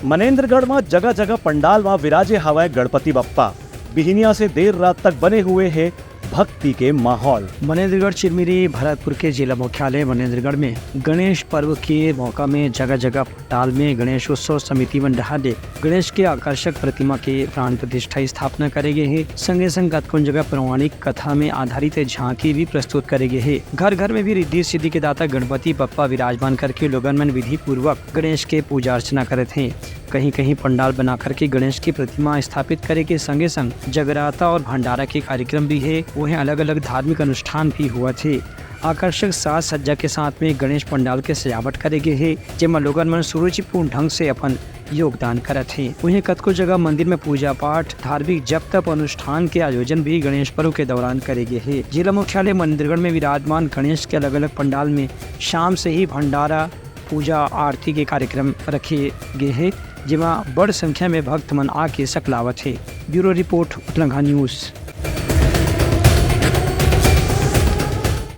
मनेन्द्रगढ़ में जगह जगह पंडाल में विराजे हवाए गणपति बप्पा। बिहनिया से देर रात तक बने हुए हैं भक्ति के माहौल। मनेन्द्रगढ़ चिरमिरी भरतपुर के जिला मुख्यालय मनेन्द्रगढ़ में गणेश पर्व के मौका में जगह जगह पंडाल में गणेश उत्सव समिति मंडहाले गणेश के आकर्षक प्रतिमा के प्राण प्रतिष्ठा स्थापना करेंगे है। संगे संग कतकुन जगह पौराणिक कथा में आधारित झांकी भी प्रस्तुत करेंगे है। घर घर में भी रिद्धि सिद्धि के दाता गणपति बप्पा विराजमान करके लोगन मन विधि पूर्वक गणेश के पूजा अर्चना करते हैं। कहीं कहीं पंडाल बना करके गणेश की प्रतिमा स्थापित करे के संगे संग जगराता और भंडारा के कार्यक्रम भी है। वहीं अलग अलग धार्मिक अनुष्ठान भी हुआ थे। आकर्षक साज सज्जा के साथ में गणेश पंडाल के सजावट करेगे है, जेमा लोगन मन सुरुचिपूर्ण ढंग से अपन योगदान करत है। वहीं कतको जगह मंदिर में पूजा पाठ धार्मिक जप तप अनुष्ठान के आयोजन भी गणेश पर्व के दौरान करेगे है। जिला मुख्यालय मनेन्द्रगढ़ में विराजमान गणेश के अलग अलग पंडाल में शाम से ही भंडारा पूजा आरती के कार्यक्रम रखे गए हैं, जिमा बड़ संख्या में भक्त मन आके सकलावत है। Bureau report Uttarakhand news.